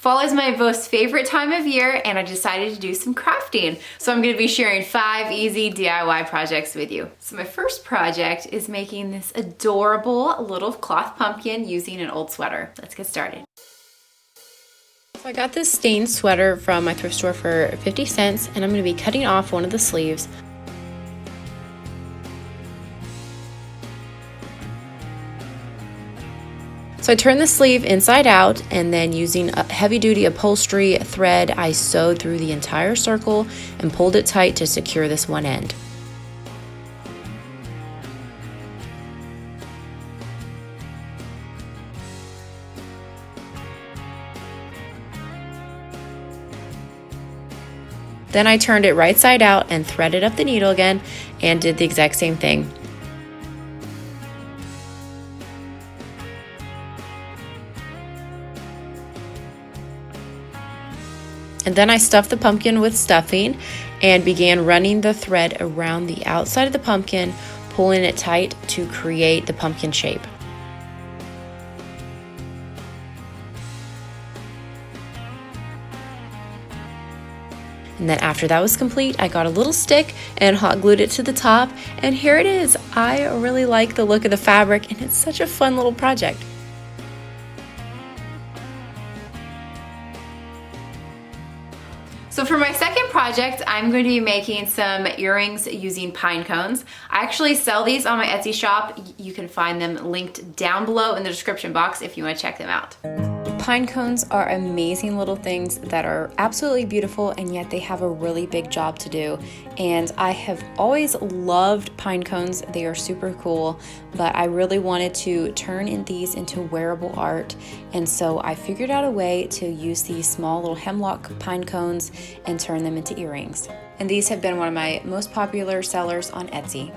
Fall is my most favorite time of year and I decided to do some crafting. So I'm gonna be sharing 5 easy DIY projects with you. So my first project is making this adorable little cloth pumpkin using an old sweater. Let's get started. So I got this stained sweater from my thrift store for 50 cents and I'm gonna be cutting off one of the sleeves. So I turned the sleeve inside out and then using a heavy-duty upholstery thread, I sewed through the entire circle and pulled it tight to secure this one end. Then I turned it right side out and threaded up the needle again and did the exact same thing. And then I stuffed the pumpkin with stuffing and began running the thread around the outside of the pumpkin, pulling it tight to create the pumpkin shape. And then after that was complete, I got a little stick and hot glued it to the top, and here it is. I really like the look of the fabric and it's such a fun little project. So for my second project, I'm going to be making some earrings using pine cones. I actually sell these on my Etsy shop. You can find them linked down below in the description box if you want to check them out. Pine cones are amazing little things that are absolutely beautiful, and yet they have a really big job to do. And I have always loved pine cones. They are super cool, but I really wanted to turn these into wearable art. And so I figured out a way to use these small little hemlock pine cones and turn them into earrings. And these have been one of my most popular sellers on Etsy.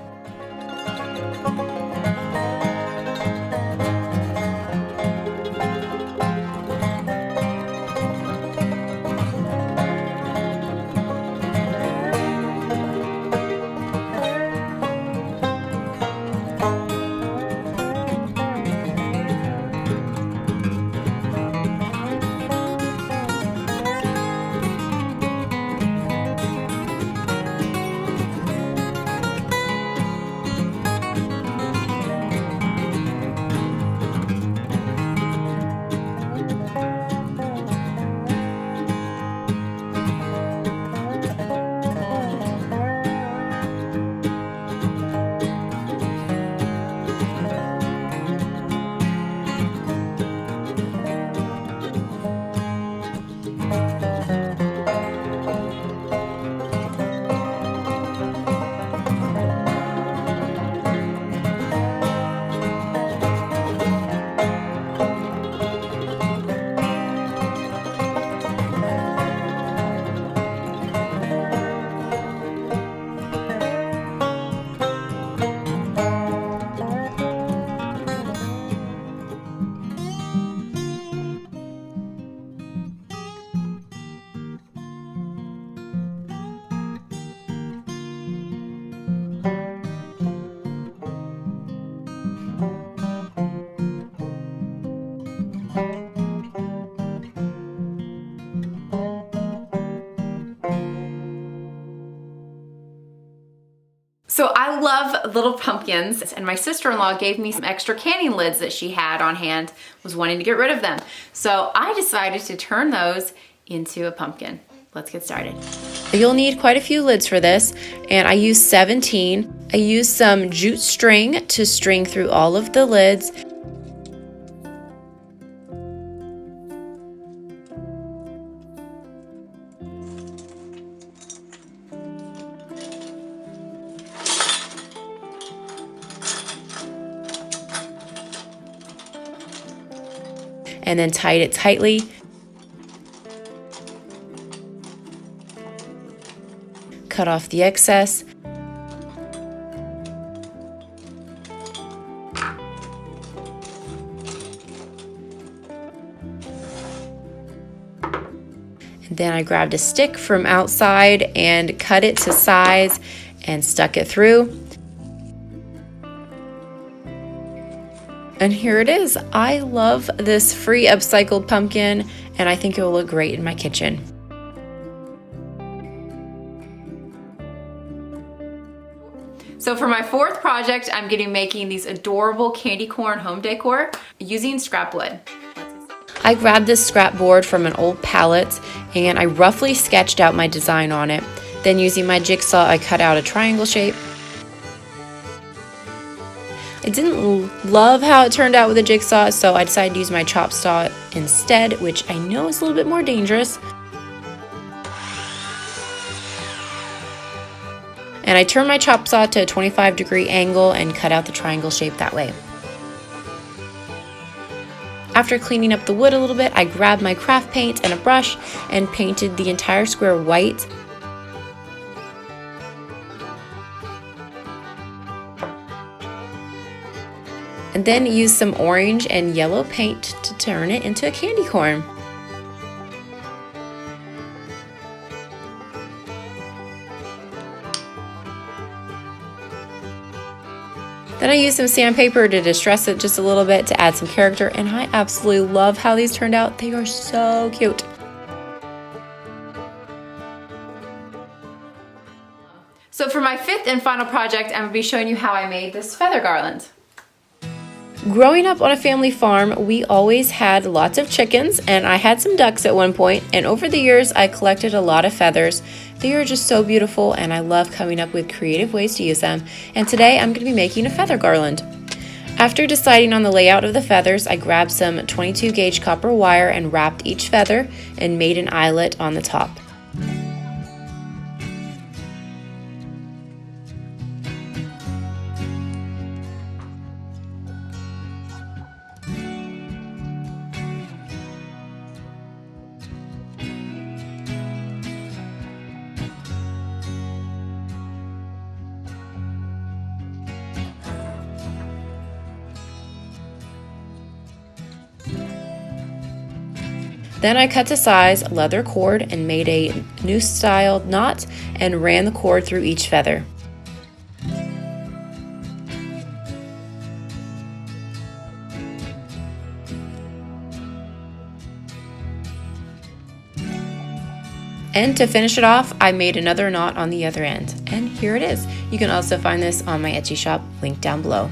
So I love little pumpkins, and my sister-in-law gave me some extra canning lids that she had on hand, was wanting to get rid of them. So I decided to turn those into a pumpkin. Let's get started. You'll need quite a few lids for this, and I used 17. I used some jute string to string through all of the lids. And then tied it tightly. Cut off the excess. And then I grabbed a stick from outside and cut it to size and stuck it through. And here it is. I love this free upcycled pumpkin, and I think it will look great in my kitchen. So for my fourth project, I'm going to be making these adorable candy corn home decor using scrap wood. I grabbed this scrap board from an old pallet and I roughly sketched out my design on it. Then using my jigsaw, I cut out a triangle shape. I didn't love how it turned out with a jigsaw, so I decided to use my chop saw instead, which I know is a little bit more dangerous. And I turned my chop saw to a 25-degree angle and cut out the triangle shape that way. After cleaning up the wood a little bit, I grabbed my craft paint and a brush and painted the entire square white. And then used some orange and yellow paint to turn it into a candy corn. Then I used some sandpaper to distress it just a little bit to add some character, and I absolutely love how these turned out. They are so cute. So for my fifth and final project, I'm going to be showing you how I made this feather garland. Growing up on a family farm, we always had lots of chickens, and I had some ducks at one point, and over the years I collected a lot of feathers. They are just so beautiful, and I love coming up with creative ways to use them, and today I'm going to be making a feather garland. After deciding on the layout of the feathers, I grabbed some 22 gauge copper wire and wrapped each feather and made an eyelet on the top. Then I cut to size leather cord and made a noose style knot and ran the cord through each feather. And to finish it off, I made another knot on the other end. And here it is. You can also find this on my Etsy shop, linked down below.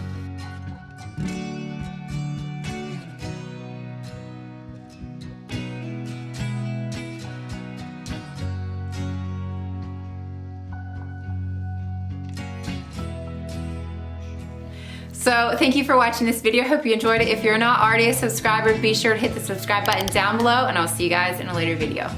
So thank you for watching this video. Hope you enjoyed it. If you're not already a subscriber, be sure to hit the subscribe button down below, and I'll see you guys in a later video.